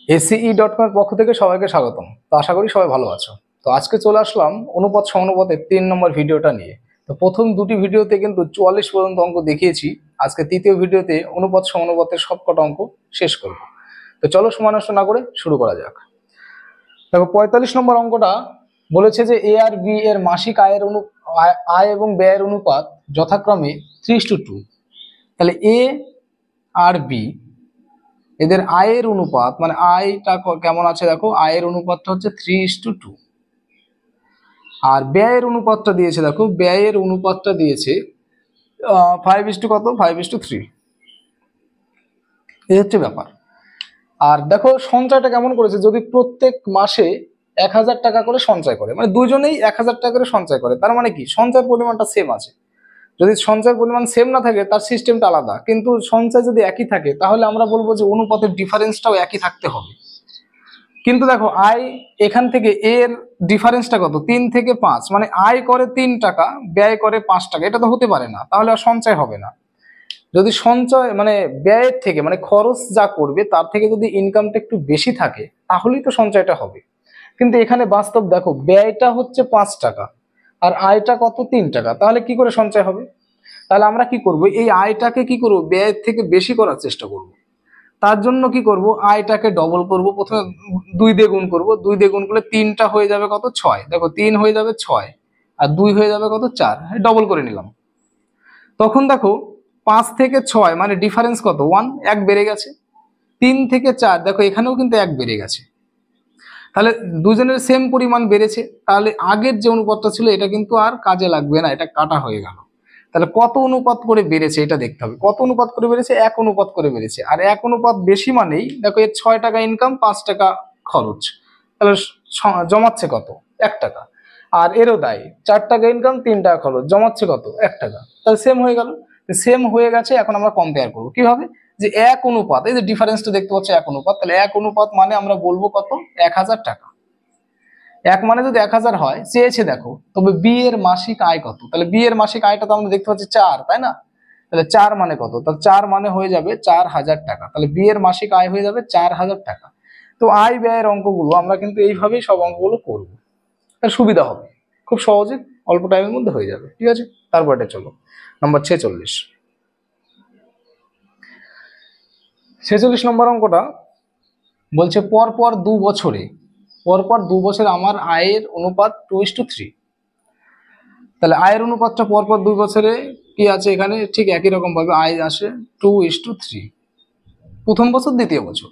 ACE.com এর পক্ষ থেকে সবাইকে স্বাগতম। তো আশা করি সবাই ভালো আছো। তো আজকে চলে আসলাম অনুপাত সমানুপাতের 3 নম্বর ভিডিওটা নিয়ে। তো প্রথম দুটি ভিডিওতে কিন্তু 44 পর্যন্ত অঙ্ক দেখিয়েছি। আজকে তৃতীয় ভিডিওতে অনুপাত সমানুপাতের সবকটা অঙ্ক শেষ করব। তো চলো সময় নষ্ট না করে শুরু করা যাক। দেখো 45 নম্বর অঙ্কটা বলেছে যে এ আর বি এর মাসিক আয় এবং ব্যয়ের অনুপাত যথাক্রমে 3:2। তাহলে এ আর বি এদের আয়ের অনুপাত মানে আয়টা কেমন আছে দেখো, আয়ের অনুপাতটা হচ্ছে 3:2। আর ব্যয়ের অনুপাতটা দিয়েছে, দেখো ব্যয়ের অনুপাতটা দিয়েছে 5:3। এই হচ্ছে ব্যাপার। আর দেখো সঞ্চয়টা কেমন করেছে, যদি প্রত্যেক মাসে 1,000 টাকা করে সঞ্চয় করে, মানে দুজনেই 1,000 টাকা করে সঞ্চয় করে, তার মানে কি সঞ্চয়ের পরিমাণটা সেম আছে। যদি সঞ্চয়ের পরিমাণ সেম না থাকে তার সিস্টেমটা আলাদা, কিন্তু সঞ্চয় যদি একই থাকে তাহলে আমরা বলবো যে অনুপাতের ডিফারেন্সটাও একই থাকতে হবে। কিন্তু দেখো আয় এখান থেকে এর ডিফারেন্সটা কত, 3 থেকে 5, মানে আয় করে 3 টাকা ব্যয় করে 5 টাকা, এটা তো হতে পারে না, তাহলে আর সঞ্চয় হবে না। যদি সঞ্চয় মানে ব্যয়ের থেকে মানে খরচ যা করবে তার থেকে যদি ইনকামটা একটু বেশি থাকে তাহলেই তো সঞ্চয়টা হবে। কিন্তু এখানে বাস্তব দেখো ব্যয়টা হচ্ছে 5 টাকা আর আয়টা কত 3 টাকা, তাহলে কি করে সঞ্চয় হবে? তাহলে আমরা কি করব, এই আয়টাকে কি করব, ব্যয়ের থেকে বেশি করার চেষ্টা করব। তার জন্য কি করব, আয়টাকে ডবল করব, প্রথমে 2 দিয়ে গুণ করব, 2 দিয়ে গুণ করলে 3টা হয়ে যাবে কত 6, দেখো 3 হয়ে যাবে 6 আর 2 হয়ে যাবে কত 4, ডবল করে নিলাম। তখন দেখো 5 থেকে 6 মানে ডিফারেন্স কত 1, 1 বেড়ে গেছে। 3 থেকে 4 দেখো এখানেও কিন্তু 1 বেড়ে গেছে। তাহলে দুজনের সেম পরিমাণ বেড়েছে, তাহলে আগের যে অনুপাতটা ছিল এটা কিন্তু আর কাজে লাগবে না, এটা কাটা হয়ে গেল। তাহলে কত অনুপাত করে বেড়েছে এটা দেখতে হবে, কত অনুপাত করে বেড়েছে, 1 অনুপাত করে বেড়েছে। আর 1 অনুপাত বেশি মানেই দেখো এর 6 টাকা ইনকাম 5 টাকা খরচ, তাহলে জমাচ্ছে কত 1 টাকা। আর এরও দায় 4 টাকা ইনকাম 3 টাকা খরচ, জমাচ্ছে কত 1 টাকা, তাহলে সেম হয়ে গেল। সেম হয়ে গেছে, এখন আমরা কম্পেয়ার করবো কিভাবে, যে 1 অনুপাত, এই যে ডিফারেন্সটা দেখতে পাচ্ছি 1 অনুপাত, তাহলে 1 অনুপাত মানে আমরা বলবো কত 1,000 টাকা। 1 মানে যদি 1,000 হয় চেয়েছে দেখো, তবে বি এর মাসিক আয় কত, তাহলে বি এর মাসিক আয়টা তো আমরা দেখতে পাচ্ছি 4, তাই না? তাহলে 4 মানে কত, তাহলে 4 মানে হয়ে যাবে 4,000 টাকা, তাহলে বি এর মাসিক আয় হয়ে যাবে 4,000 টাকা। তো আয় ব্যয়ের অঙ্কগুলো আমরা কিন্তু এইভাবেই সব অঙ্কগুলো করবো, তাহলে সুবিধা হবে, খুব সহজে অল্প টাইমের মধ্যে হয়ে যাবে। ঠিক আছে, তারপরে চলো নম্বর 46। 46 নম্বর অঙ্কটা বলছে পরপর 2 বছরে আমার আয়ের অনুপাত 2:3। তাহলে আয়ের অনুপাতটা পরপর 2 বছরে কি আছে, এখানে ঠিক একই রকম ভাবে আয় আসে 2:3, প্রথম বছর দ্বিতীয় বছর।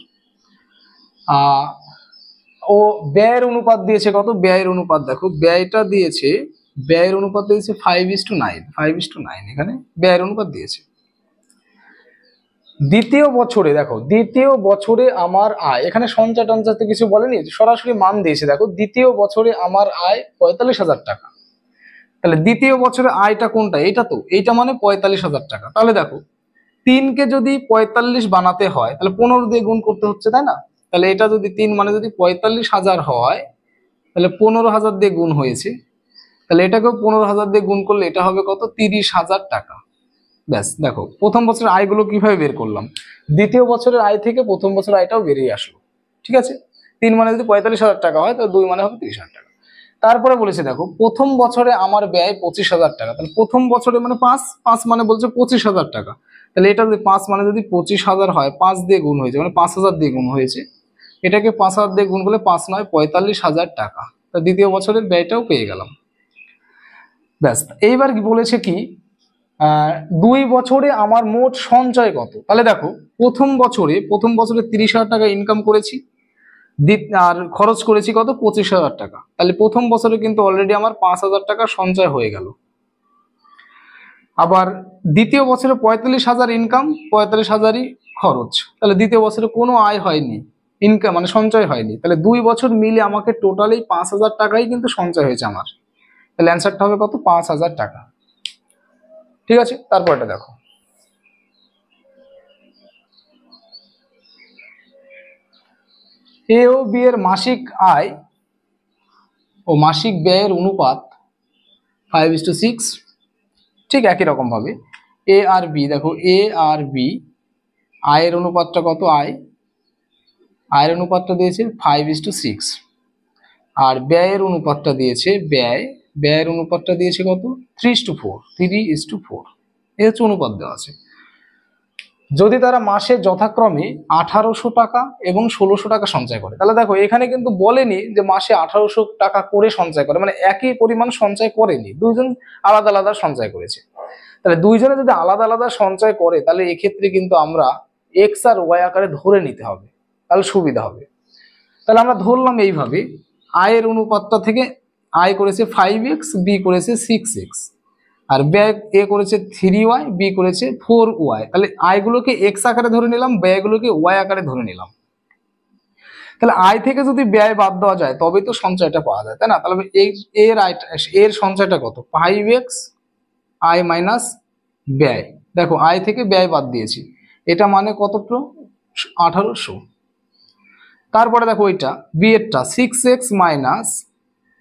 ও ব্যয়ের অনুপাত দিয়েছে কত, ব্যয়ের অনুপাত দেখো ব্যয়টা দিয়েছে, ব্যয়ের অনুপাত দিয়েছে 5:9, এখানে ব্যয়ের অনুপাত দিয়েছে। দ্বিতীয় বছরে দেখো, দ্বিতীয় বছরে আমার আয়, এখানে সঞ্চয় টঞ্চয় কিছু বলেনি, সরাসরি মান দিয়েছে। দেখো দ্বিতীয় বছরে আমার আয় 45,000 টাকা, তাহলে দ্বিতীয় বছরে আয়টা কোনটা, এইটা তো, এইটা মানে 45,000 টাকা। তাহলে দেখো 3কে যদি 45 বানাতে হয় তাহলে 15 দিয়ে গুণ করতে হচ্ছে, তাই না? তাহলে এটা যদি 3 মানে যদি 45,000 হয় তাহলে 15,000 দিয়ে গুণ হয়েছে, তাহলে এটাকেও 15,000 দিয়ে গুণ করলে এটা হবে কত 30,000 টাকা। ব্যাস, দেখো প্রথম বছরের আয়গুলো কিভাবে বের করলাম, দ্বিতীয় বছরের আয় থেকে প্রথম বছরের আয়টাও বেরিয়ে আসলো। ঠিক আছে, 3 মানে যদি 45,000 টাকা হয় তাহলে 2 মানে হবে 30,000 টাকা। তারপরে বলেছে দেখো প্রথম বছরে আমার ব্যয় 25,000 টাকা, তাহলে প্রথম বছরে মানে 5 মানে বলছে 25,000 টাকা, তাহলে এটা যদি 5 মানে যদি 25,000 হয় 5 দিয়ে গুণ হয়েছে মানে 5,000 দিয়ে গুণ হয়েছে, এটাকে 5,000 দিয়ে গুণ করলে 5 নয় 45,000 টাকা, তা দ্বিতীয় বছরের ব্যয়টাও পেয়ে গেলাম। ব্যাস, এইবার কি বলেছে কি 2 বছরে আমার মোট সঞ্চয় কত, তাহলে দেখো প্রথম বছরে 30,000 টাকা ইনকাম করেছি, আর খরচ করেছি কত 25,000 টাকা, তাহলে প্রথম বছরে কিন্তু অলরেডি আমার 5,000 টাকা সঞ্চয় হয়ে গেল। আবার দ্বিতীয় বছরে 45,000 ইনকাম, 45,000ই খরচ, তাহলে দ্বিতীয় বছরে কোনো আয় হয়নি, ইনকাম মানে সঞ্চয় হয়নি, তাহলে 2 বছর মিলে আমাকে টোটালি 5,000 টাকাই কিন্তু সঞ্চয় হয়েছে আমার, তাহলে অ্যান্সারটা হবে কত 5,000 টাকা। ঠিক আছে, তারপরটা দেখো এ ও বি এর মাসিক আয় ও মাসিক ব্যয়ের অনুপাত 5:6। ঠিক একই রকম ভাবে এ আর বি, দেখো এ আর বি আয়ের অনুপাতটা কত, আয়ের অনুপাতটা দিয়েছে 5:6, আর ব্যয়ের অনুপাতটা দিয়েছে ব্যয়ের অনুপাতটা দিয়েছে কত 3:4, 3:4, এই হচ্ছে অনুপাত দেওয়া আছে। যদি তারা মাসে যথাক্রমে 1800 টাকা এবং 1600 টাকা সঞ্চয় করে, তাহলে দেখো এখানে কিন্তু বলেনি যে মাসে 1800 টাকা করে সঞ্চয় করে, মানে একই পরিমাণ সঞ্চয় করেনি, দুইজন আলাদা আলাদা সঞ্চয় করেছে। তাহলে দুইজনে যদি আলাদা আলাদা সঞ্চয় করে তাহলে এক্ষেত্রে কিন্তু আমরা এক্স আর ওয়াই আকারে ধরে নিতে হবে, তাহলে সুবিধা হবে। তাহলে আমরা ধরলাম এইভাবে, আয়ের অনুপাতটা থেকে আয় করেছে 5x, বি করেছে 6x, আর ব্যয় এ করেছে 3y, বি করেছে 4y। তাহলে আয়গুলোকে এক্স আকারে ধরে নিলাম, ব্যয়গুলোকে ওয়াই আকারে ধরে নিলাম। তাহলে আয় থেকে যদি ব্যয় বাদ দেওয়া যায় তবেই তো সঞ্চয়টা পাওয়া যায়, তাই না? তাহলে এর সঞ্চয়টা কত 5x আয় মাইনাস ব্যয়। দেখো আয় থেকে ব্যয় বাদ দিয়েছি, এটা মানে কতটা 1800। তারপরে দেখো ওইটা বি এরটা 6x মাইনাস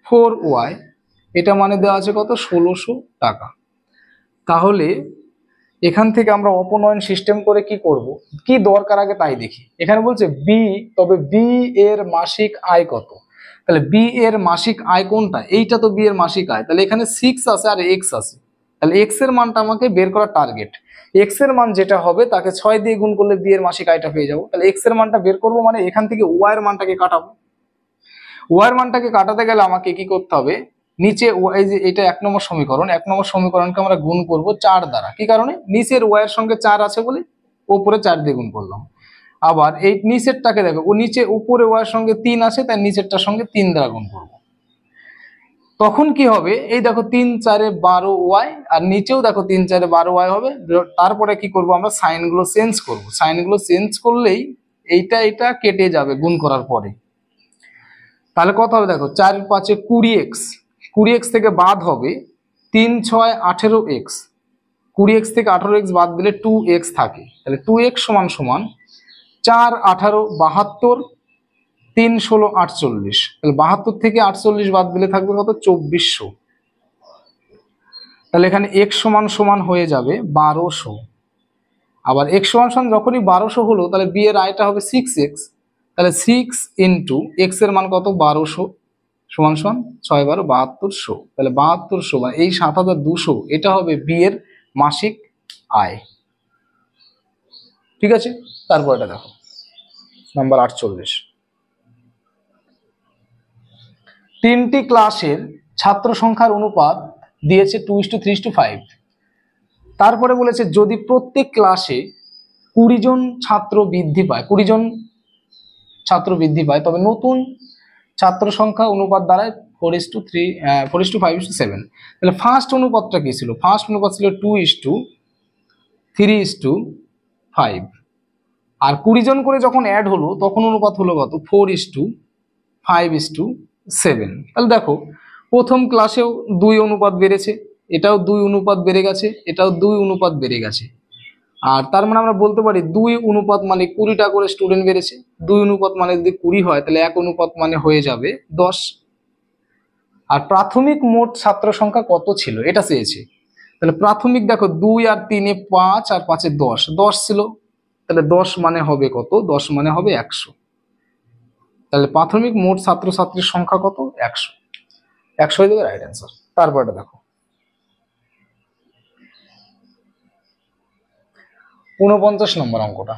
4y, এটা মানে দেওয়া আছে কত 1600 টাকা। তাহলে এখান থেকে আমরা অপনয়ন সিস্টেম করে কি করব, কি দরকার আগে তাই দেখি। এখানে বলছে বি, তবে বি এর মাসিক আয় কত? তাহলে বি এর মাসিক আয় কোনটা? এইটা তো বি এর মাসিক আয়। তাহলে এখানে 6 আছে আর এক্স আছে, তাহলে এক্স এর মানটা আমাকে বের করার টার্গেট। এক্স এর মান যেটা হবে তাকে 6 দিয়ে গুণ করলে বি এর মাসিক আয়টা পেয়ে যাবো। তাহলে এক্স এর মানটা বের করবো, মানে এখান থেকে ওয়াই এর মানটাকে কাটাবো। ওয়াই এর মানটাকে কাটাতে গেলে আমাকে কি করতে হবে, নিচে এই যে এটা 1 নম্বর সমীকরণ, 1 নম্বর সমীকরণকে আমরা গুণ করব 4 দ্বারা। কি কারণে? নিচের ওয়াই এর সঙ্গে 4 আছে বলে উপরে 4 দিয়ে গুণ করলাম। আবার এই নিচেরটাকে দেখো, ও নিচে উপরে ওয়াই এর সঙ্গে 3 আছে, তাই নিচেরটার সঙ্গে 3 দ্বারা গুণ করব। তখন কি হবে, এই দেখো 3 4 12 ওয়াই, আর নিচেও দেখো 3 4 12 ওয়াই হবে। তারপরে কি করব, আমরা সাইনগুলো চেঞ্জ করব। সাইনগুলো চেঞ্জ করলেই এইটা কেটে যাবে গুণ করার পরে। তাহলে কত হবে দেখো 4 5 20x, 20x থেকে বাদ হবে 3 6 18x, 20x থেকে 18x বাদ দিলে 2x থাকে। তাহলে 2x সমান সমান 4 18 72, 3 16 48। তাহলে 72 থেকে 48 বাদ দিলে থাকবে কত 2400। তাহলে এখানে x সমান সমান হয়ে যাবে 1200। আবার x সমান সমান যখনই 1200 হলো তাহলে b এর আয়টা হবে 6x। তাহলে 6 ইন্টু x এর মান কত 1200 সমান সমান 6 12 7200। তাহলে 7200 মানে এই 7200 এটা হবে বি এর মাসিক আয়। ঠিক আছে, তারপর এটা দেখো নাম্বার 48, তিনটি ক্লাসের ছাত্র সংখ্যার অনুপাত দিয়েছে 2:3:5। তারপরে বলেছে যদি প্রত্যেক ক্লাসে 20 জন ছাত্র বৃদ্ধি পায়, 20 জন ছাত্র বৃদ্ধি পায়, তবে নতুন ছাত্র সংখ্যা অনুপাত দাঁড়ায় 4:3 4:5:7। তাহলে ফার্স্ট অনুপাতটা কি ছিল? ফার্স্ট অনুপাত ছিল 2:3:5, আর 20 জন করে যখন অ্যাড হলো তখন অনুপাত হলো কত 4:5:7। তাহলে দেখো প্রথম ক্লাসেও 2 অনুপাত বেড়েছে, এটাও 2 অনুপাত বেড়ে গেছে, এটাও 2 অনুপাত বেড়ে গেছে। আর তার মানে আমরা বলতে পারি 2 অনুপাত মানে 20টা করে স্টুডেন্ট বেড়েছে। 2 অনুপাত মানে যদি 20 হয় তাহলে 1 অনুপাত মানে হয়ে যাবে 10। আর প্রাথমিক মোট ছাত্র সংখ্যা কত ছিল এটা চেয়েছে। তাহলে প্রাথমিক দেখো 2 আর 3 এ 5 আর 5 এ 10, 10 ছিল। তাহলে 10 মানে হবে কত? 10 মানে হবে 100। তাহলে প্রাথমিক মোট ছাত্রছাত্রীর সংখ্যা কত? 100। 100 হয়ে যাবে রাইট অ্যান্সার। তারপর এটা দেখো 49 নম্বর অঙ্কটা।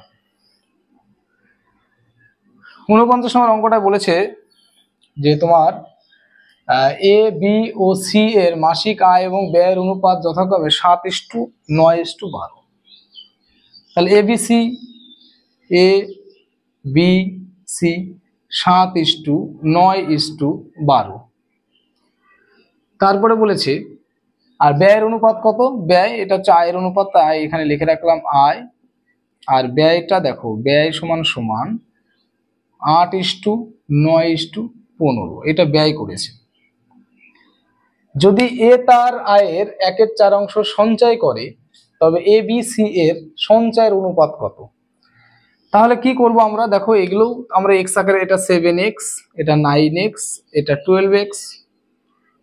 49 নম্বর অঙ্কটা বলেছে যে তোমার এ বি ও সি এর মাসিক আয় এবং ব্যয়ের অনুপাত যথাক্রমে 7:9:12। তাহলে এ বি সি 7:9:12। তারপরে বলেছে আর ব্যয়ের অনুপাত কত? ব্যয় এটা হচ্ছে আয়ের অনুপাত, তাই এখানে লিখে রাখলাম আয়। আর ব্যয়টা দেখো ব্যয় সমান সমান 8:9:15, এটা ব্যয় করেছে। যদি এ তার আয়ের 1/4 সঞ্চয় করে তবে এ বি সি এর সঞ্চয়ের অনুপাত কত? তাহলে কি করব আমরা, দেখো এগুলো আমরা এক্স আকারে, এটা 7x, এটা 9x, এটা 12x,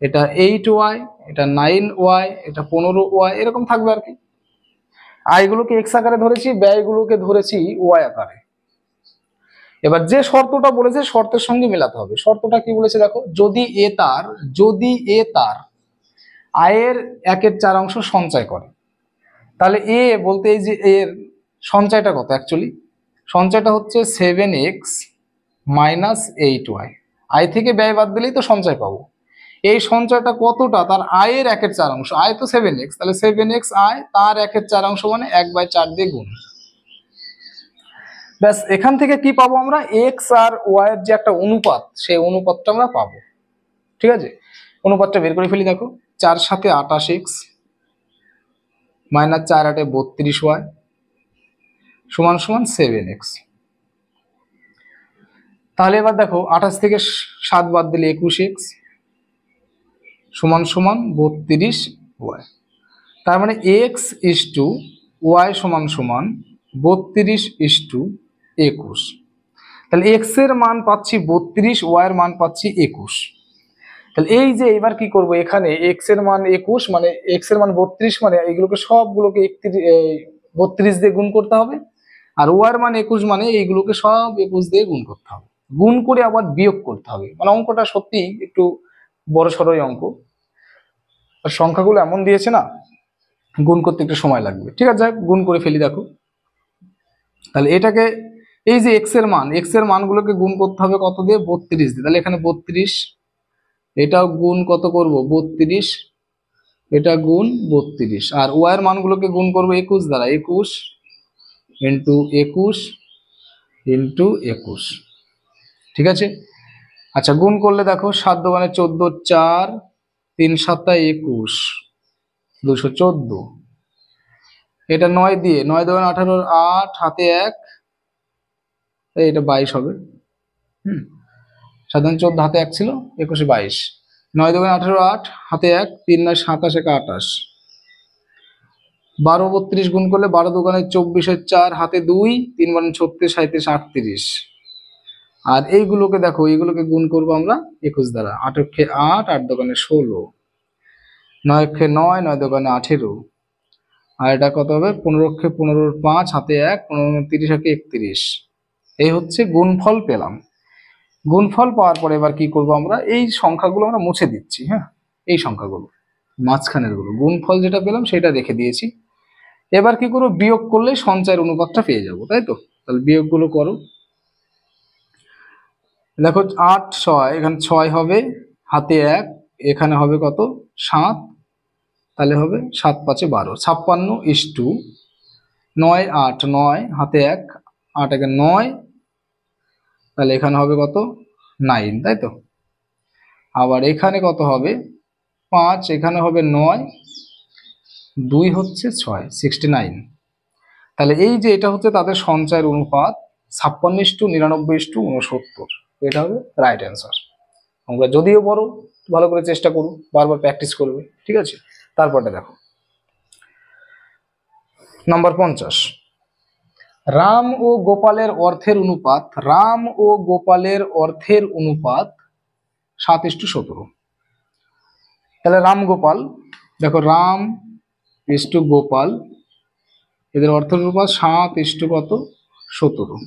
এটা 8y, এটা 9y, এটা 15y, এরকম থাকবে আর কি। আয়গুলোকে এক্স আকারে ধরেছি, ব্যয়গুলোকে ধরেছি ওয়াই আকারে। এবার যে শর্তটা বলেছে শর্তের সঙ্গে মেলাতে হবে। শর্তটা কি বলেছে দেখো, যদি এ তার আয়ের 1/4 সঞ্চয় করে, তাহলে এ বলতে এই যে এর সঞ্চয়টা কত, অ্যাকচুয়ালি সঞ্চয়টা হচ্ছে 7x মাইনাস 8y। আয় থেকে ব্যয় বাদ দিলেই তো সঞ্চয় পাবো। এই সঞ্চয়টা কতটা, তার আয়ের 1/4, আয় তো 7x, তাহলে 7x আয়, তার 1/4 মানে 1/4 দিয়ে গুণ। ব্যাস, এখান থেকে কি পাবো আমরা, এক্স আর ওয়াই এর যে একটা অনুপাত, সেই অনুপাতটা আমরা পাবো। ঠিক আছে, অনুপাতটা বের করে ফেলি। দেখো 4 7 28x মাইনাস 4 8 32y সমান সমান 7x। তাহলে এবার দেখো 28 থেকে 7 বাদ দিলে 21x সমান সমান 32y। তার মানে এক্স ইস টু ওয়াই সমান সমান 32:21। তাহলে এক্স এর মান পাচ্ছি 32, ওয়াই এর মান পাচ্ছি 21। তাহলে এই যে এবার কি করব, এখানে এক্স এর মান 21 মানে এক্স এর মান 32 মানে এইগুলোকে সবগুলোকে 32 দিয়ে গুণ করতে হবে, আর ওয়াই এর মান 21 মানে এইগুলোকে সব 21 দিয়ে গুণ করতে হবে। গুণ করে আবার বিয়োগ করতে হবে, মানে অঙ্কটা সত্যি একটু বড় সড়ই অঙ্ক। আর সংখ্যাগুলো এমন দিয়েছে না, গুণ করতে একটু সময় লাগবে। ঠিক আছে, গুণ করে ফেলি। দেখো তাহলে এটাকে, এই যে এক্স এর মানগুলোকে গুণ করতে হবে কত দিয়ে, 32 দিয়ে। তাহলে এখানে 32, এটাও গুণ কত করব 32, এটা গুণ 32, আর ওয়াই এর মানগুলোকে গুণ করবো 21 দ্বারা, 21 ইন্টু 21 ইন্টু 21। ঠিক আছে, আচ্ছা গুণ করলে দেখো 7 দোকানে 14, 4 3 7 21 214। এটা 9 দিয়ে, 9 দোকানে 18, 8 হাতে 1, এটা 22 হবে। 7 14 হাতে 1 ছিল, 21 22, 9 দোকানে 18, 8 হাতে 1, 3 9 27 1 28, 12 32 গুণ করলে 12 দোকানে 24 4 হাতে 2, 3 12 36 37 38। আর এইগুলোকে দেখো, এইগুলোকে গুণ করবো আমরা 21 দ্বারা, 8 অক্ষে 8, 8 দোকানে 16, 9 অক্ষে 9, 9 দোকানে 18, আর এটা কত হবে 15 অক্ষে 15, 5 হাতে 1, 15 30 অক্ষে 31। এই হচ্ছে গুণফল পেলাম। গুণফল পাওয়ার পরে এবার কি করব, আমরা এই সংখ্যাগুলো আমরা মুছে দিচ্ছি। হ্যাঁ, এই সংখ্যাগুলো মাঝখানের গুলো, গুণফল যেটা পেলাম সেটা রেখে দিয়েছি। এবার কি করবো, বিয়োগ করলে সঞ্চয়ের অনুপাতটা পেয়ে যাবো, তাই তো। তাহলে বিয়োগগুলো করো। দেখো 8 6, এখানে 6 হবে, হাতে 1, এখানে হবে কত 7, তাহলে হবে 7 5 12, 56 9 8 9 হাতে 1, 8 1 9, তাহলে এখানে হবে কত 9, তাই তো। আবার এখানে কত হবে 5, এখানে হবে 9, 2 হচ্ছে 6 69। তাহলে এই যে এটা হচ্ছে তাদের সঞ্চয়ের অনুপাত 56:99:69। এটা হবে রাইট অ্যান্সার। তোমরা যদিও বড়, ভালো করে চেষ্টা করো, বারবার প্র্যাকটিস করবে। ঠিক আছে, তারপরটা দেখো নাম্বার 50। রাম ও গোপালের অর্থের অনুপাত 7:17। তাহলে রাম গোপাল, দেখো রাম ইস টু গোপাল, এদের অর্থের অনুপাত 7:17।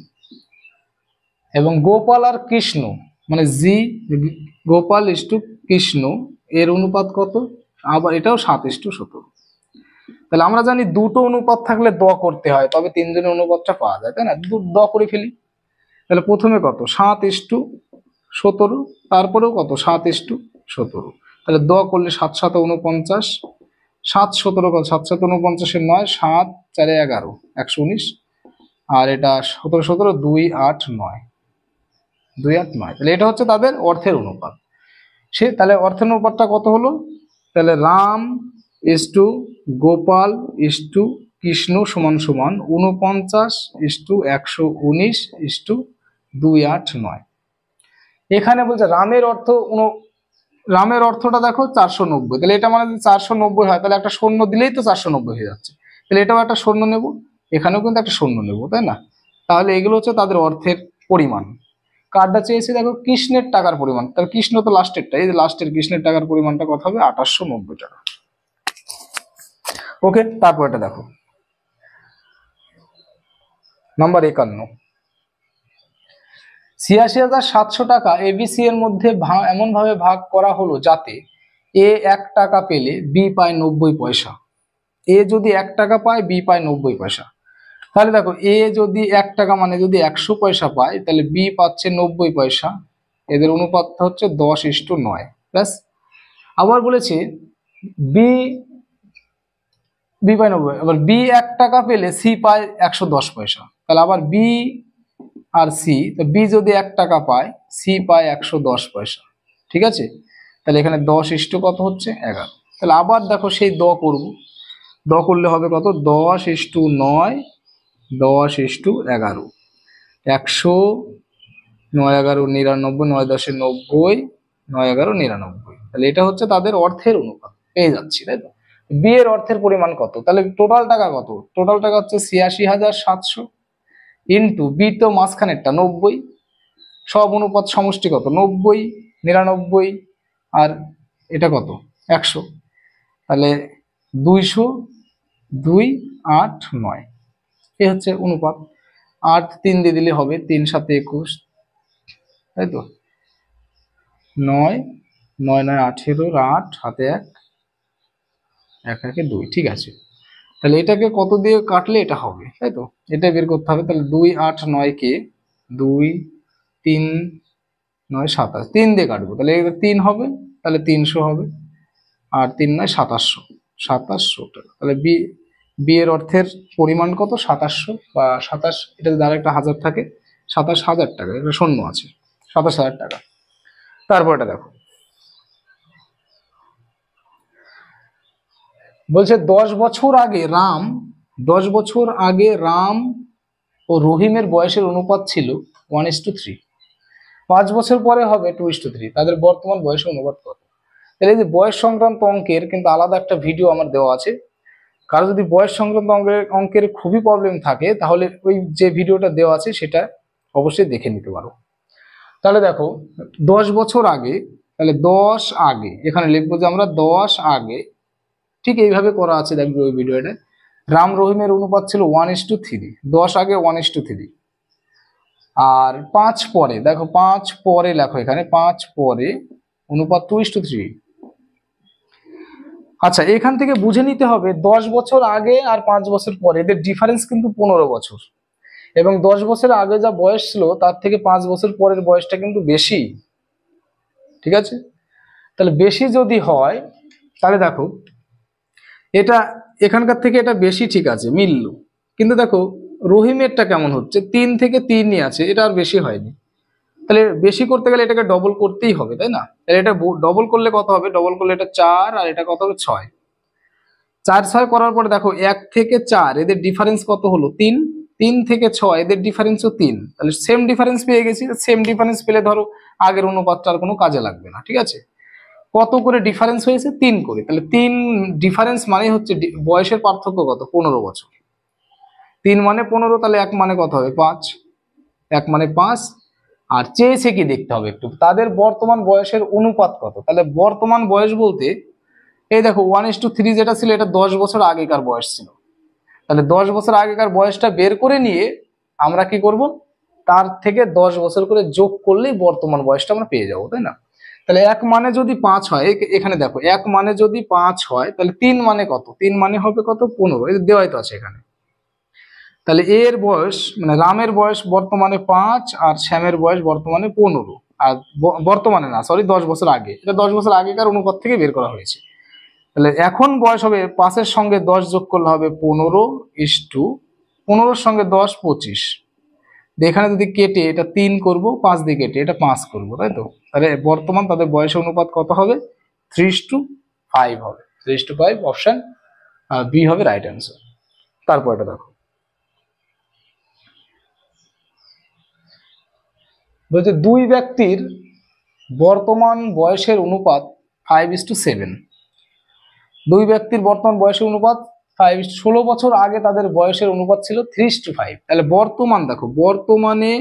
এবং গোপাল আর কৃষ্ণ মানে গোপাল ইস টু কৃষ্ণ, এর অনুপাত কত, আবার এটাও 7:17। তাহলে আমরা জানি দুটো অনুপাত থাকলে দ করতে হয়, তবে তিনজনের অনুপাতটা পাওয়া যায়, তাই না। দ করে ফেলি। তাহলে প্রথমে কত 7:17, তারপরেও কত 7:17। তাহলে দ করলে 7 7 49, 7 17 কত 7 7 49 9, 7 4 11 119, আর এটা 17 17 2 8 9 2 8 9। তাহলে এটা হচ্ছে তাদের অর্থের অনুপাত। তাহলে অর্থের অনুপাতটা কত হলো, তাহলে Ram is to Gopal is to Krishna সমান সমান 49:119:2 8 9। এখানে বলছে রামের অর্থটা দেখো 490। তাহলে এটা মানে যদি 490 হয়, তাহলে একটা শূন্য দিলেই তো 490 হয়ে যাচ্ছে। তাহলে এটাও একটা শূন্য নেব, এখানেও কিন্তু একটা শূন্য নেব, তাই না। তাহলে এগুলো হচ্ছে তাদের অর্থের পরিমাণ। কার্ডটা চেয়েছে দেখো কৃষ্ণের টাকার পরিমাণ, তাহলে কৃষ্ণ তো লাস্টেরটা, এই যে লাস্টের কৃষ্ণের টাকার পরিমাণটা কত হবে 2890 টাকা। ওকে, তারপর এটা দেখো নাম্বার 51। ৮৬,৭০০ টাকা এবিসি এর মধ্যে এমন ভাবে ভাগ করা হলো যাতে এ ১ টাকা পেলে বি পায় ৯০ পয়সা। এ যদি ১ টাকা পায় বি পায় ৯০ পয়সা। তাহলে দেখো এ যদি ১ টাকা মানে যদি ১০০ পয়সা পায় তাহলে বি পাচ্ছে ৯০ পয়সা। এদের অনুপাতটা হচ্ছে ১০:৯। ব্যাস। আবার বলেছে বি বি পায় ৯০, আবার বি ১ টাকা পেলে সি পায় ১১০ পয়সা। তাহলে আবার বি আর সি, তো বি যদি ১ টাকা পায় সি পায় ১১০ পয়সা। ঠিক আছে, তাহলে এখানে ১০: কত হচ্ছে ১১। তাহলে আবার দেখো সেই দ করব, দ করলে হবে কত ১০:৯, ১০:১১, ১০০, ৯, ১১, ৯৯, ৯, ১০, ৯০, ৯, ১১, ৯৯। তাহলে এটা হচ্ছে তাদের অর্থের অনুপাত, পেয়ে যাচ্ছি তাই তো। বি এর অর্থের পরিমাণ কত, তাহলে টোটাল টাকা কত, টোটাল টাকা হচ্ছে ৮৬,৭০০ ইন্টু বি তো মাঝখানেরটা ৯০, সব অনুপাত সমষ্টি কত ৯০, ৯৯ আর এটা কত ১০০, তাহলে ২০০, ২, ৮, ৯, এ হচ্ছে অনুপাত। ৮ ৩ দিয়ে দিলে হবে ৩ × ৭ = ২১, তাই তো। ৯, ৯, ৯, ১৮, ৮ হাতে ১, ১ একে ২, ঠিক আছে। তাহলে এটাকে কত দিয়ে কাটলে এটা হবে, তাই তো, এটা বের করতে হবে। তাহলে ২, ৮, ৯ কে ২, ৩, ৯, ২৭, ৩ দিয়ে কাটবো, তাহলে ৩ হবে, তাহলে ৩০০ হবে। আর ৩, ৯, ২৭০০, ২৭০০ টাকা। তাহলে বি এর অর্থের পরিমাণ কত ২৭০০ বা ২৭, এটা যদি আরেকটা হাজার থাকে ২৭,০০০ টাকা, এটা শূন্য আছে ২৭,০০০ টাকা। তারপর এটা দেখো বলছে ১০ বছর আগে রাম ও রহিমের বয়সের অনুপাত ছিল 1:3, ৫ বছর পরে হবে 2:3, তাদের বর্তমান বয়সের অনুপাত কত। তাহলে এই যে বয়স সংক্রান্ত অঙ্কের কিন্তু আলাদা একটা ভিডিও আমার দেওয়া আছে, কারো যদি বয়স সংক্রান্ত অঙ্কের খুবই প্রবলেম থাকে তাহলে ওই যে ভিডিওটা দেওয়া আছে সেটা অবশ্যই দেখে নিতে পারো। তাহলে দেখো ১০ বছর আগে, তাহলে ১০ আগে এখানে লিখবো যে আমরা ১০ আগে, ঠিক এইভাবে করা আছে দেখবো ওই ভিডিওটা। রাম রহিমের অনুপাত ছিল 1:3, ১০ আগে 1:3। আর ৫ পরে, দেখো ৫ পরে লেখো এখানে, ৫ পরে অনুপাত 2:3। আচ্ছা, এখান থেকে বুঝে নিতে হবে ১০ বছর আগে আর ৫ বছর পরে এদের ডিফারেন্স কিন্তু ১৫ বছর, এবং ১০ বছর আগে যা বয়স ছিল তার থেকে ৫ বছর পরের বয়সটা কিন্তু বেশি। ঠিক আছে, তাহলে বেশি যদি হয় তাহলে দেখো এটা এখানকার থেকে এটা বেশি, ঠিক আছে মিলল, কিন্তু দেখো রহিমেরটা কেমন হচ্ছে ৩ থেকে ৩ই আছে, এটা আর বেশি হয়নি। তাহলে বেশি করতে গেলে এটাকে ডবল করতেই হবে, তাই না। তাহলে এটা ডবল করলে কত হবে, ডবল করলে এটা ৪ আর এটা কত হবে ৬। ৪ ৬ করার পরে দেখো ১ থেকে ৪ এদের ডিফারেন্স কত হলো ৩, ৩ থেকে ৬ এদের ডিফারেন্সও ৩, তাহলে সেম ডিফারেন্স পেয়ে গেছি। সেম ডিফারেন্স পেলে ধরো আগের অনুপাতটা আর কোনো কাজে লাগবে না। ঠিক আছে, কত করে ডিফারেন্স হয়েছে ৩ করে, তাহলে ৩ ডিফারেন্স মানে হচ্ছে বয়সের পার্থক্য কত ১৫ বছর। ৩ মানে ১৫, তাহলে ১ মানে কত হবে ৫, ১ মানে ৫। আর চেয়েছে কি দেখতে হবে একটু, তাদের বর্তমান বয়সের অনুপাত কত। তাহলে বর্তমান বয়স বলতে এই দেখো 1:3 যেটা ছিল এটা ১০ বছর আগেকার বয়স ছিল, তাহলে ১০ বছর আগেকার বয়সটা বের করে নিয়ে আমরা কি করব, তার থেকে ১০ বছর করে যোগ করলেই বর্তমান বয়সটা আমরা পেয়ে যাবো, তাই না। তাহলে ১ মানে যদি ৫ হয়, এখানে দেখো ১ মানে যদি ৫ হয় তাহলে ৩ মানে কত, ৩ মানে হবে কত ১৫, এই দেওয়াই তো আছে এখানে। তাহলে এর বয়স মানে রামের বয়স বর্তমানে ৫ আর শ্যামের বয়স বর্তমানে ১৫, আর বর্তমানে না সরি ১০ বছর আগে, এটা ১০ বছর আগেকার অনুপাত থেকে বের করা হয়েছে। তাহলে এখন বয়স হবে ৫-এর সঙ্গে ১০ যোগ করলে হবে ১৫, ১৫-র সঙ্গে ১০ ২৫। এখানে যদি কেটে এটা ৩ করব, ৫ দিয়ে কেটে এটা ৫ করবো, তাই তো। তাহলে বর্তমান তাদের বয়সের অনুপাত কত হবে 3:5 হবে, 3:5, অপশন বি হবে রাইট অ্যান্সার। তারপর এটা দেখো বলছে দুই ব্যক্তির বর্তমান বয়সের অনুপাত 5:7। দুই ব্যক্তির বর্তমান বয়সের অনুপাত 5, 16 বছর আগে তাদের বয়সের অনুপাত ছিল 3:5। তাহলে বর্তমান দেখো বর্তমানে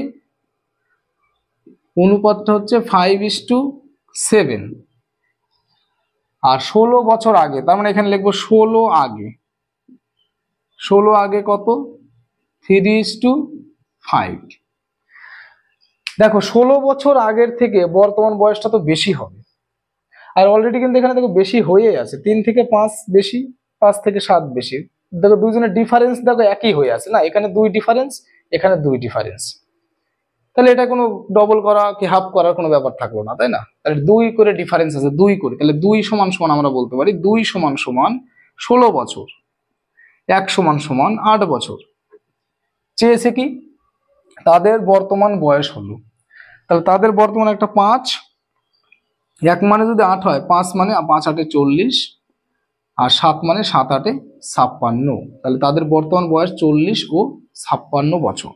অনুপাতটা হচ্ছে 5:7, আর 16 বছর আগে তার মানে এখানে লিখবো 16 আগে, 16 আগে কত 3:5। দেখো 16 বছর আগের থেকে বর্তমান বয়সটা তো বেশি হবে, আর অলরেডি কিন্তু এখানে দেখো বেশি হয়ে আছে, 3 থেকে 5 বেশি, 5 থেকে 7 বেশি। দেখো দুইজনের ডিফারেন্স দেখো একই হয়ে আছে না, এখানে 2 ডিফারেন্স, এখানে 2 ডিফারেন্স। তাহলে এটা কোনো ডবল করা কি হাফ করার কোনো ব্যাপার থাকলো না, তাই না? তাহলে 2 করে ডিফারেন্স আছে, 2 করে, তাহলে 2 সমান সমান আমরা বলতে পারি 2 সমান সমান 16 বছর, 1 সমান সমান 8 বছর। চেয়েছে কি তাদের বর্তমান বয়স হলো, তাহলে তাদের বর্তমান একটা 5, 1 মানে যদি 8 হয়, 5 মানে 5 8 40, আর 7 মানে 7 8 56, তাহলে তাদের বর্তমান বয়স 40 ও 56 বছর।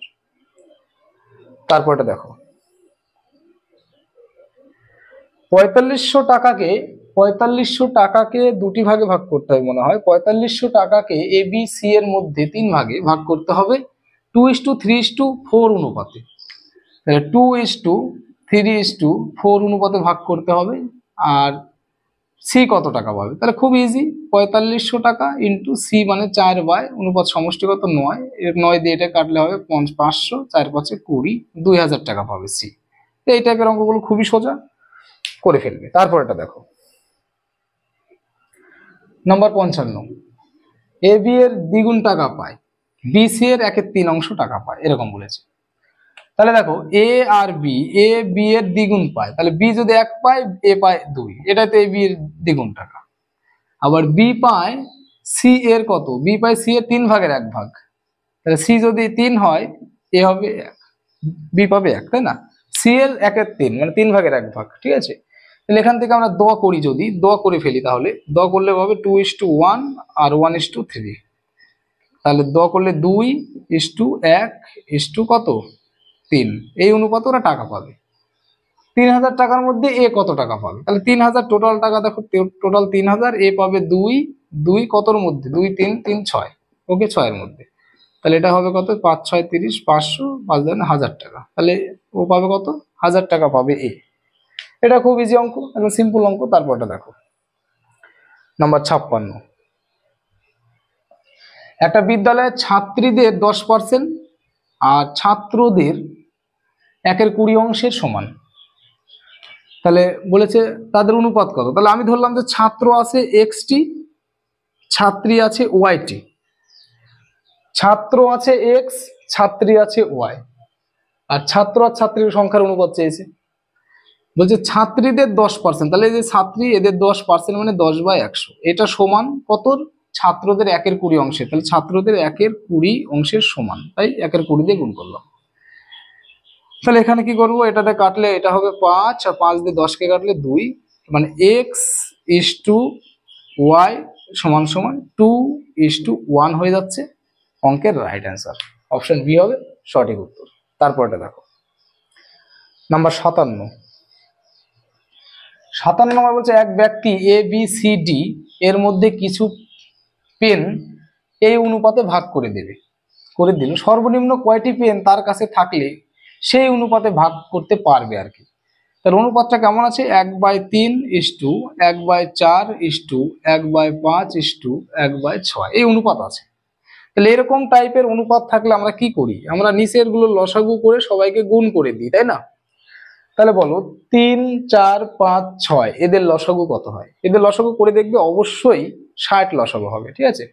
তারপরটা দেখো, 4500 টাকাকে দুটি ভাগে ভাগ করতে হবে মনে হয়। 4500 টাকাকে এ বি সি এর মধ্যে 3 ভাগে ভাগ করতে হবে 2:3:4 অনুপাতে। তাহলে 2:3:4 অনুপাতে ভাগ করতে হবে। আর সি কত টাকা পাবে? তাহলে খুব ইজি, 4500 টাকা ইন্টু সি মানে 4 বাই অনুপাত সমষ্টিগত 9, 9 দিয়ে এটা কাটলে হবে 500, 4 5 20, 2000 টাকা পাবে সি। এই টাইপের অঙ্কগুলো খুবই সোজা, করে ফেলবে। তারপর এটা দেখো, নম্বর 55, এ বি এর দ্বিগুণ টাকা পায়, বি সি এর 1/3 টাকা পায়, এরকম বলেছে। তাহলে দেখো এ আর বি, এ বি এর দ্বিগুণ পায়, তাহলে বি যদি 1 পায়, এ পায় 2, এটাতে এ বি এর দ্বিগুণ টাকা। আবার বি পায় সি এর কত? বি পায় সি এর 3 ভাগের 1 ভাগ, তাহলে সি যদি 3 হয়, এ হবে 1, বি পাবে 1, তাই না? সি এর 1/3 মানে 3 ভাগের 1 ভাগ, ঠিক আছে? তাহলে এখান থেকে আমরা দ করি, যদি দ করে ফেলি তাহলে দ করলে হবে 2:1 আর 1:3, তাহলে দ করলে 2:1 কত 3, এই অনুপাতে ওরা টাকা পাবে। 3000 টাকার মধ্যে এ কত টাকা পাবে? তাহলে 3000 টোটাল টাকা, দেখো টোটাল 3000, এ পাবে 2, 2 কতর মধ্যে? 2 3 3 6, ওকে 6 এর মধ্যে। তাহলে এটা হবে কত? 5 6 30, 500, 5 1000 টাকা। তাহলে ও পাবে কত? 1000 টাকা পাবে এ। এটা খুব ইজি অঙ্ক, একদম সিম্পল অঙ্ক। তারপরটা দেখো, নাম্বার 56, একটা বিদ্যালয়ের ছাত্রীদের 10% আর ছাত্রদের 1/20 সমান। তাহলে বলেছে তাদের অনুপাত কত? তাহলে আমি ধরলাম যে ছাত্র আছে এক্সটি, ছাত্রী আছে ওয়াইটি, ছাত্র আছে এক্স, ছাত্রী আছে ওয়াই, আর ছাত্র আর ছাত্রীর সংখ্যার অনুপাত চেয়েছে। বলছে ছাত্রীদের 10%, তাহলে এই যে ছাত্রী, এদের 10% মানে 10/100, এটা সমান কত? ছাত্রদের 1/20, তাহলে ছাত্রদের 1/20 সমান, তাই 1/20 দিয়ে গুণ করলাম। তাহলে এখানে কি করবো? এটাতে কাটলে এটা হবে 5, আর 5 দিয়ে 10কে কাটলে 2, মানে এক্স ইস টু ওয়াই সমান সমান 2:1 হয়ে যাচ্ছে। অঙ্কের রাইট অ্যান্সার অপশন বি হবে সঠিক উত্তর। তারপরটা দেখো, নাম্বার 57, 57 নম্বর বলছে এক ব্যক্তি এ বি সি ডি এর মধ্যে কিছু পেন এই অনুপাতে ভাগ করে দিল, সর্বনিম্ন কয়টি পেন তার কাছে থাকলে সেই অনুপাতে ভাগ করতে পারবে আর কি। তার অনুপাতটা কেমন আছে? 1/3 1/4 1/5 1/6, এই অনুপাত আছে। তাহলে এরকম টাইপের অনুপাত থাকলে আমরা কি করি? আমরা নিচের গুলো লসাগু করে সবাইকে গুণ করে দিই, তাই না? তাহলে বলো 3 4 5 6 এদের লসাগু কত হয়? এদের লসাগু করে দেখবে, অবশ্যই 60 লসাগু হবে, ঠিক আছে?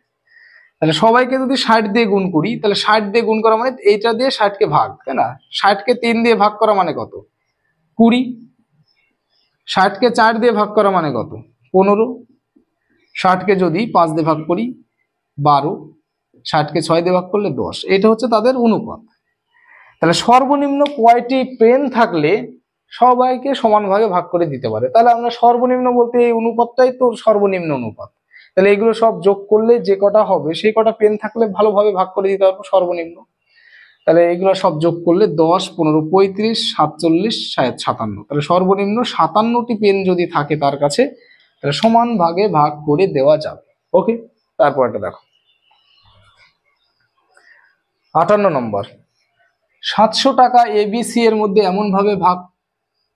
তাহলে সবাইকে যদি 60 দিয়ে গুণ করি, তাহলে 60 দিয়ে গুণ করা মানে এইটা দিয়ে 60কে ভাগ, তাই না? 60কে 3 দিয়ে ভাগ করা মানে কত? 20। 60কে 4 দিয়ে ভাগ করা মানে কত? 15। 60কে যদি 5 দিয়ে ভাগ করি 12, 60কে 6 দিয়ে ভাগ করলে 10, এটা হচ্ছে তাদের অনুপাত। তাহলে সর্বনিম্ন কয়টি পেন থাকলে সবাইকে সমান ভাগে ভাগ করে দিতে পারে? তাহলে আমরা সর্বনিম্ন বলতে এই অনুপাতটাই তো সর্বনিম্ন অনুপাত। তাহলে এগুলো সব যোগ করলে যে কটা হবে, সেই কটা পেন থাকলে ভালোভাবে ভাগ করে দিতে পারবো সর্বনিম্ন। তাহলে এগুলো সব যোগ করলে 10 15 35 47 57, তাহলে সর্বনিম্ন 57টি পেন যদি থাকে তার কাছে, তাহলে সমান ভাগে ভাগ করে দেওয়া যাবে। ওকে, তারপর একটা দেখো, 58 নম্বর, 700 টাকা এবিসি এর মধ্যে এমন ভাবে ভাগ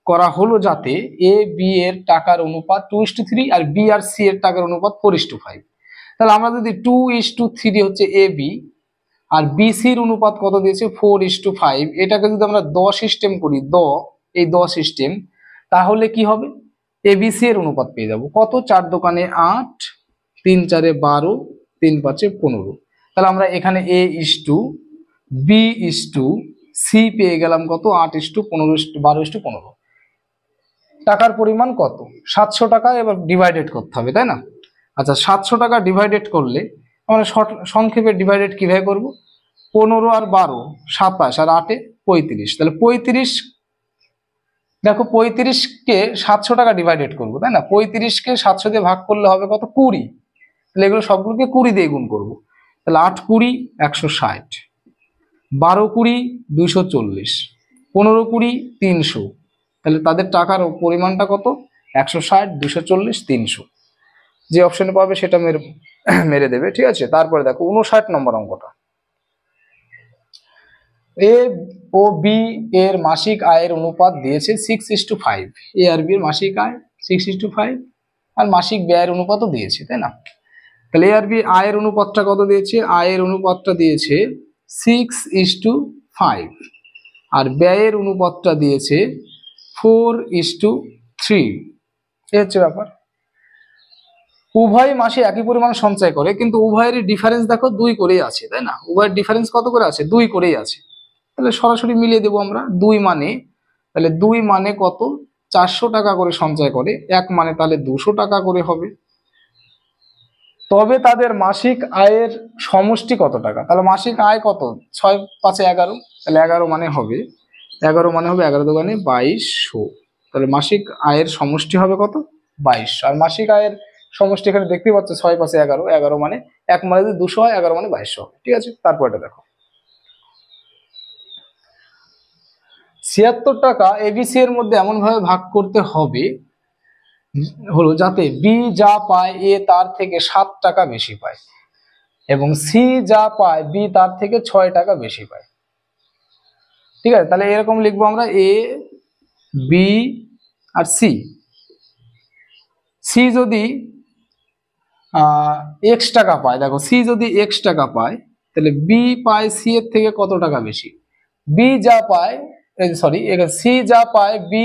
করা হলো যাতে এ বি এর টাকার অনুপাত 2:3 আর বি আর সি এর টাকার অনুপাত 4:5। তাহলে আমরা যদি 2:3 হচ্ছে এ বি, আর বিসির অনুপাত কত দিয়েছে 4:5। এটাকে যদি আমরা দ সিস্টেম করি, এই দ সিস্টেম, তাহলে কি হবে, এবিসি এর অনুপাত পেয়ে যাব কত, 4 দোকানে 8, 3 4 12, 3 5 15। তাহলে আমরা এখানে A:B:C পেয়ে গেলাম কত, 8:15, টাকার পরিমাণ কত, 700 টাকা। এবার ডিভাইডেড করতে হবে, তাই না? আচ্ছা, 700 টাকা ডিভাইডেড করলে আমরা সংক্ষেপে ডিভাইডেড কিভাবে করব, 15 আর 12 27 আর 8 35। তাহলে 35, দেখো 35কে 700 টাকা ডিভাইডেড করবো, তাই না? 35কে 700 দিয়ে ভাগ করলে হবে কত, 20। তাহলে এগুলো সবগুলোকে 20 দিয়ে গুণ করবো। তাহলে 8 20 160, 12 20 240, 15 20 300। তাহলে তাদের টাকার পরিমাণটা কত, 160, 240, 300। যে অপশনে পাবে সেটা মেরে দেবে, ঠিক আছে? তারপরে দেখো 59 নম্বর অঙ্কটা। এ ও বি এর মাসিক আয়ের অনুপাত দিয়েছে 6:5। এ আর বি এর মাসিক আয় 6:5 আর মাসিক ব্যয়ের অনুপাতও দিয়েছে, তাই না? তাহলে এ আর বি আয়ের অনুপাতটা কত দিয়েছে, আয়ের অনুপাতটা দিয়েছে 6:5 আর ব্যয়ের অনুপাতটা দিয়েছে 4:3। এই হচ্ছে ব্যাপার। উভয় মাসে একই পরিমাণ সঞ্চয় করে, কিন্তু উভয়েরই ডিফারেন্স দেখো 2 করেই আছে, তাই না? উভয়ের ডিফারেন্স কত করে আছে, 2 করেই আছে। তাহলে সরাসরি মিলিয়ে দেবো আমরা, 2 মানে, তাহলে 2 মানে কত, 400 টাকা করে সঞ্চয় করে, 1 মানে তাহলে 200 টাকা করে হবে। তবে তাদের মাসিক আয়ের সমষ্টি কত টাকা, তাহলে মাসিক আয় কত, 6 5 11, তাহলে 11 মানে হবে 11 দোকানে 2200। তাহলে মাসিক আয়ের সমষ্টি হবে কত, 2200। আর মাসিক আয়ের সমষ্টি এখানে দেখতে পাচ্ছ 6 5 11, 11 মানে 1 মানে যদি 200 হয়, 11 মানে 2200 হবে, ঠিক আছে? তারপরটা দেখো, 76 টাকা এবিসি এর মধ্যে এমন ভাবে ভাগ করতে হবে হলো যাতে বি যা পায় এ তার থেকে 7 টাকা বেশি পায়, এবং সি যা পায় বি তার থেকে 6 টাকা বেশি পায়। ঠিক আছে? তাহলে এরকম লিখবো আমরা, A B R C. C যদি এক্স টাকা পায়, দেখো সি যদি এক্স টাকা পায়, তাহলে বি পায় সি এর থেকে কত টাকা বেশি, বি যা পায়, সরি, সি যা পায় বি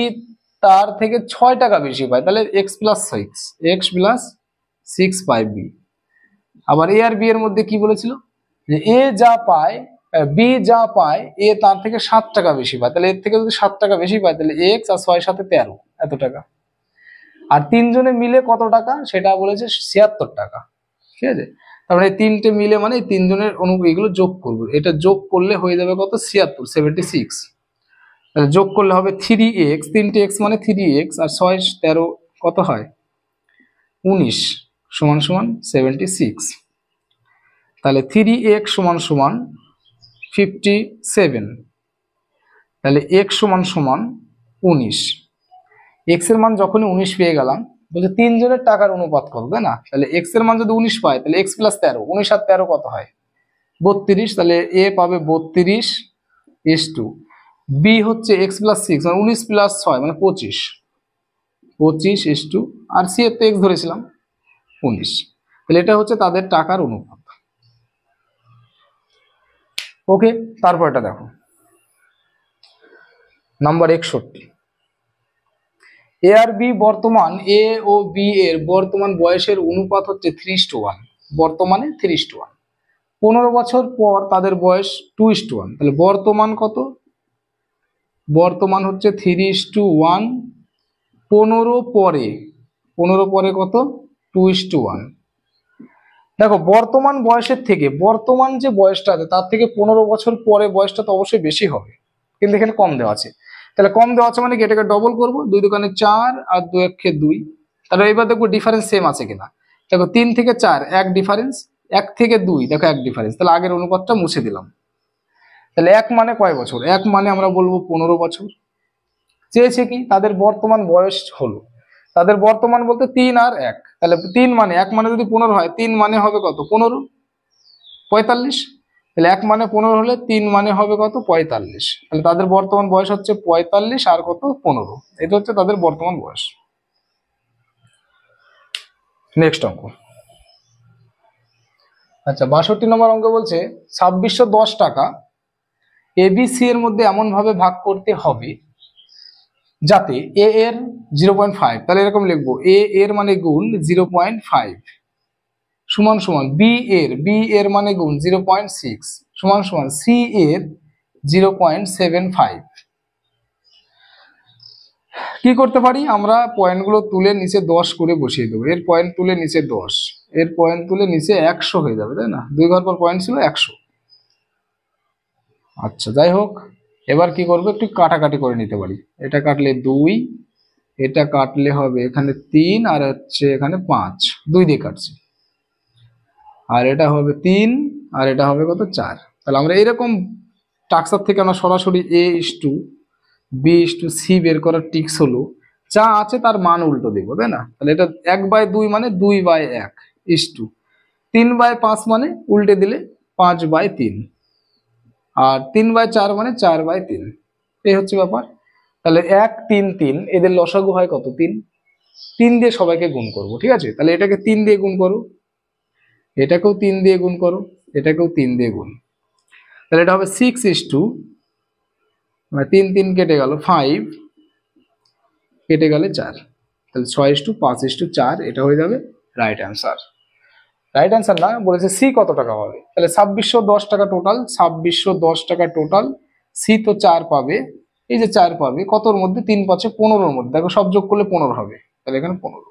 তার থেকে 6 টাকা বেশি পায়, তাহলে x+6 পায় বি। আবার এ আর বি এর মধ্যে কি বলেছিল, যে এ যা পায়, বি যা পায় এ তার থেকে 7 টাকা বেশি পায়, তাহলে এর থেকে যদি 7 টাকা বেশি পায়, তাহলে এক্স আর 6 সাথে 13, এত টাকা। আর তিনজনে মিলে কত টাকা, সেটা বলেছে 76 টাকা। ঠিক আছে? তারপরে এই তিনটে মিলে মানে এই তিনজনের এগুলো যোগ করবো, এটা যোগ করলে হয়ে যাবে কত, 76। তাহলে যোগ করলে হবে 3x, 3টে x মানে 3x, আর 6 13 কত হয় 19 সমান সমান 76। তাহলে 3x সমান সমান 57। তাহলে x সমান সমান 19। x এর মান যখনই 19 পেয়ে গেলাম, বলছে তিনজনের টাকার অনুপাত কত, তাই না? তাহলে x এর মান যদি 19 পায়, তাহলে x+13, 19 আর 13 কত হয় 32। তাহলে a পাবে 32:, b হচ্ছে x+6 মানে 19+6 মানে 25:, আর c এর তো x ধরেছিলাম 19। তাহলে এটা হচ্ছে তাদের টাকার অনুপাত। ওকে, তারপর এটা দেখো, নাম্বার 61। এ আর বি বর্তমান, এ ও বি এর বর্তমান বয়সের অনুপাত হচ্ছে 3:1, বর্তমানে 3:1। 15 বছর পর তাদের বয়স 2:1। তাহলে বর্তমান কত, বর্তমান হচ্ছে 3:1, 15 পরে, 15 পরে কত 2:1। দেখো বর্তমান বয়সের থেকে, বর্তমান যে বয়সটা আছে তার থেকে 15 বছর পরে বয়সটা তো অবশ্যই বেশি হবে, কিন্তু এখানে কম দেওয়া আছে। তাহলে কম দেওয়া আছে মানে কি, এটাকে ডবল করবো, 2 দোকানে 4 আর 2 একে 2। তাহলে এবার দেখবো ডিফারেন্স সেম আছে কিনা। দেখো 3 থেকে 4 এক ডিফারেন্স, 1 থেকে 2 দেখো এক ডিফারেন্স, তাহলে আগের অনুপাতটা মুছে দিলাম। তাহলে 1 মানে কয় বছর, 1 মানে আমরা বলবো 15 বছর। চেয়েছে কি, তাদের বর্তমান বয়স হলো, তাদের বর্তমান বলতে 3 আর 1, তাহলে 3 মানে 1 মানে যদি 15 হয়, 3 মানে হবে কত 15, 45। তাহলে 1 মানে 15 হলে 3 মানে হবে কত 45। তাহলে তাদের বর্তমান বয়স হচ্ছে 45 আর কত 15, এটা হচ্ছে তাদের বর্তমান বয়স। নেক্সট অঙ্ক, আচ্ছা 62 নম্বর অঙ্ক বলছে 2610 টাকা এবিসি এর মধ্যে এমন ভাবে ভাগ করতে হবে যাতে এ এর 0.5, তাহলে এরকম লিখবো এ এর মানে গুণ 0.5 সমান সমান বি এর মানে গুণ 0.6 সমান সমান সি এর 0.75। কি করতে পারি আমরা, পয়েন্টগুলো তুলে নিচে 10 করে বসিয়ে দেবো। এর পয়েন্ট তুলে নিচে 10, এর পয়েন্ট তুলে নিচে 100 হয়ে যাবে, তাই না? 2 ঘর পর পয়েন্ট ছিল 100। আচ্ছা যাই হোক, এবার কি করবো, একটু কাটাকাটি করে নিতে পারি। এটা কাটলে 2, এটা কাটলে হবে এখানে 3, আর হচ্ছে এখানে 5, 2 দিয়ে কাটছি। আর এটা হবে 3, আর এটা হবে কত 4। তাহলে আমরা এরকম টাক্সার থেকে আমরা সরাসরি A:B:C বের করার টিক্স হলো যা আছে তার মান উল্টো দেবো, তাই না? তাহলে এটা 1/2 মানে 2/1 ইস্টু 3/5 মানে উল্টে দিলে 5/3, আর 3/4 মানে 4/3। এই হচ্ছে ব্যাপার। তাহলে 1 3 3 এদের লসাগু হয় কত 3, 3 দিয়ে সবাইকে গুণ করব, ঠিক আছে? তাহলে এটাকে 3 দিয়ে গুণ করো, এটাকেও 3 দিয়ে গুণ করো, এটাকেও 3 দিয়ে গুণ। তাহলে এটা হবে 6 মানে 3 3 কেটে গেল 5, কেটে গেলে 4, তাহলে 6:5:4 এটা হয়ে যাবে রাইট অ্যান্সার। রাইট অ্যান্সার না, বলেছে সি কত টাকা হবে। তাহলে 2610 টাকা টোটাল, 2610 টাকা টোটাল। সি তো 4 পাবে, এই যে 4 পাবে কতর মধ্যে, 3 5 15-র মধ্যে। দেখো সব যোগ করলে 15 হবে, তাহলে এখানে 15।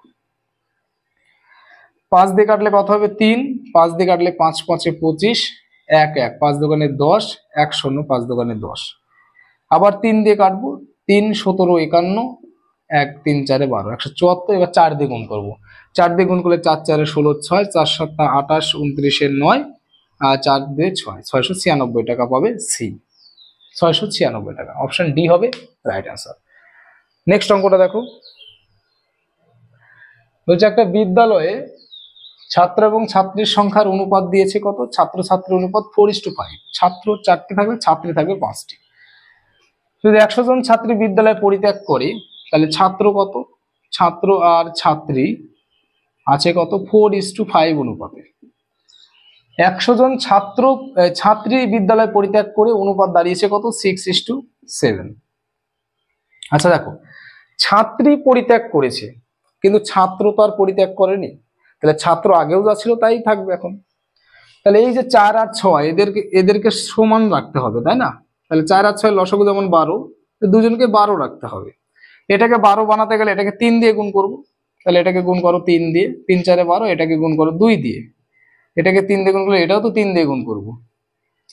5 দিয়ে কাটলে কত হবে 3, 5 দিয়ে কাটলে 5 5 25, 1 1 5 দোকানে 10, 1 0 5 দোকানে 10। আবার 3 দিয়ে কাটবো, 3 17 51, 1 3 4 12 174। এবার 4 দিয়ে গুণ করবো, 4 দিয়ে গুণ করলে 4 4 16 6, 4 7 28 29 9, আর 4 দিয়ে 6 696 টাকা পাবে সি, 696 টাকা। অপশন ডি হবে রাইট অ্যান্সার। নেক্সট অঙ্কটা দেখো, বলছে একটা বিদ্যালয়ে ছাত্র এবং ছাত্রীর সংখ্যার অনুপাত দিয়েছে কত, ছাত্র ছাত্রীর অনুপাত 4:5, ছাত্র 4টি থাকবে, ছাত্রী থাকবে 5টি। যদি 100 জন ছাত্রী বিদ্যালয় পরিত্যাগ করে, তাহলে ছাত্র কত, ছাত্র আর ছাত্রী আছে কত 4:5 অনুপাতে। 100 জন ছাত্রী বিদ্যালয় পরিত্যাগ করে অনুপাত দাঁড়িয়েছে কত 6:7। আচ্ছা দেখো, ছাত্রী পরিত্যাগ করেছে কিন্তু ছাত্র তো আর পরিত্যাগ করেনি, তাহলে ছাত্র আগেও যা ছিল তাই থাকবে এখন। তাহলে এই যে 4 আর 6 এদেরকে সমান রাখতে হবে, তাই না? তাহলে 4 আর 6 লসাগু যেমন 12, দুজনকে 12 রাখতে হবে। এটাকে 12 বানাতে গেলে এটাকে 3 দিয়ে গুণ করব, তাহলে এটাকে গুণ করো 3 দিয়ে, 3 4 12, এটাকে গুণ করো 2 দিয়ে, এটাকে 3 দিয়ে গুণ করলে এটাও তো 3 দিয়ে গুণ করব,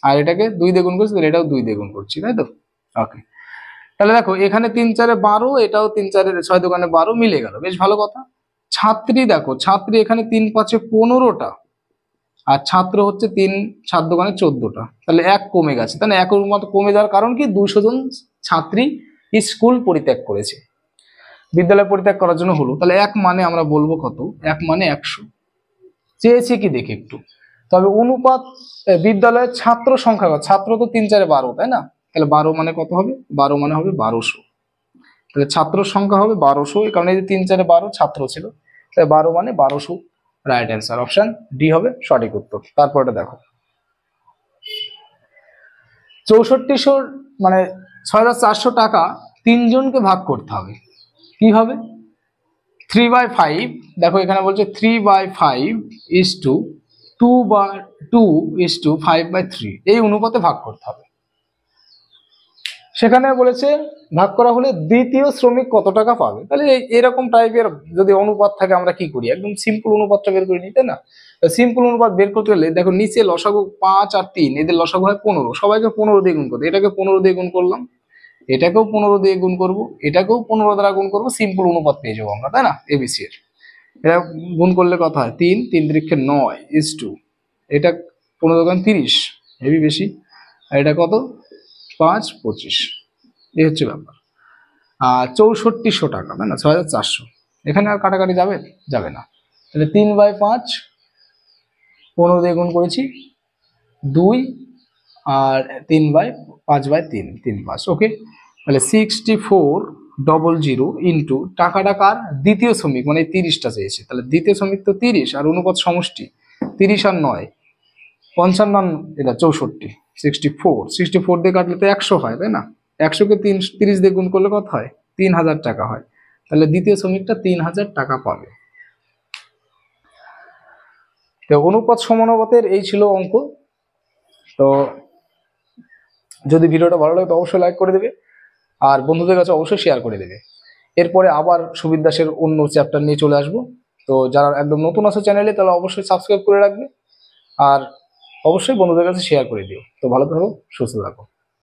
আর এটাকে 2 দিয়ে গুণ করছি, তাহলে এটাও 2 দিয়ে গুণ করছি, তাই তো? ওকে, তাহলে দেখো এখানে 3 4 12, এটাও 3 4 6 দোকানে 12 মিলে গেল, বেশ ভালো কথা। ছাত্রী দেখো, ছাত্রী এখানে 3 5 15টা, আর ছাত্র হচ্ছে 3 7 দোকানে 14টা, তাহলে 1 কমে গেছে, তাহলে 1 এর মতো কমে যাওয়ার কারণ কি, 200 জন ছাত্রী স্কুল পরিত্যাগ করেছে, বিদ্যালয় পরিত্যাগ করার জন্য হলো। তাহলে 1 মানে আমরা বলবো কত, 1 মানে 100। চেয়েছে কি দেখি একটু, তবে অনুপাত বিদ্যালয়ের ছাত্র সংখ্যা, ছাত্র তো 3 4 12, তাই না? তাহলে 12 মানে কত হবে, 12 মানে হবে 1200। তাহলে ছাত্র সংখ্যা হবে 1200, এই কারণে এই যে 3 4 12 ছাত্র ছিল, তাই 12 মানে 1200 রাইট অ্যান্সার। অপশন ডি হবে সঠিক উত্তর। তারপরটা দেখো, 6400 মানে 6400 টাকা 3 জনকে ভাগ করতে হবে, কি হবে 3/5। দেখো এখানে বলছে 3/5 is to 5/3, এই অনুপাতে ভাগ করতে হবে। সেখানে বলেছে ভাগ করা হলে দ্বিতীয় শ্রমিক কত টাকা পাবে। তাহলে এরকম টাইপের যদি অনুপাত থাকে আমরা কি করি, একদম সিম্পল অনুপাতটা বের করে নিই, তাই না? সিম্পল অনুপাত বের করতে হলে দেখো নিচে লসাগু 5 আর 3, এদের লসাগু হয় 15, সবাইকে 15 দিয়ে গুণ করতে, এটাকে 15 দিয়ে গুণ করলাম, এটাকেও 15 দিয়ে গুণ করব, এটাকেও 15 দ্বারা গুণ করব, সিম্পল অনুপাত পেয়ে যাবো আমরা, তাই না? এবিসি এর এটা গুণ করলে কত হয় 3 3 3 9 is to, এটা 15 দোকান 30, হেভি বেশি, আর এটা কত 5 25, এই হচ্ছে ব্যাপার। আর 6400 টাকা, তাই না? 6400, এখানে আর কাটাকাটি যাবে যাবে না, তাহলে 3/5 15 দিয়ে গুণ করেছি 2, আর 3/5/3 3 5, ওকে। তাহলে 6400 ইন্টু টাকাটা কার, দ্বিতীয় শ্রমিক মানে 30টা চেয়েছে, তাহলে দ্বিতীয় শ্রমিক তো 30, আর অনুপাত সমষ্টি 30 আর 9, 55, এটা 64, 64 দিয়ে কাটলে তো 100 হয়, তাই না? 100কে 30 দিয়ে গুণ করলে কত হয়? 3000 টাকা হয়। তাহলে দ্বিতীয় শ্রমিকটা 3000 টাকা পাবে। তো অনুপাত সমানুপাতের এই ছিল অঙ্ক। তো যদি ভিডিওটা ভালো লাগে তো অবশ্যই লাইক করে দেবে, আর বন্ধুদের কাছে অবশ্যই শেয়ার করে দেবে। এরপরে আবার সুবির দাসের অন্য চ্যাপ্টার নিয়ে চলে আসবো। তো যারা একদম নতুন আছে চ্যানেলে, তাহলে অবশ্যই সাবস্ক্রাইব করে রাখবে, আর অবশ্যই বন্ধুদের কাছে শেয়ার করে দিও। তো ভালো থাকো, সুস্থ থাকো।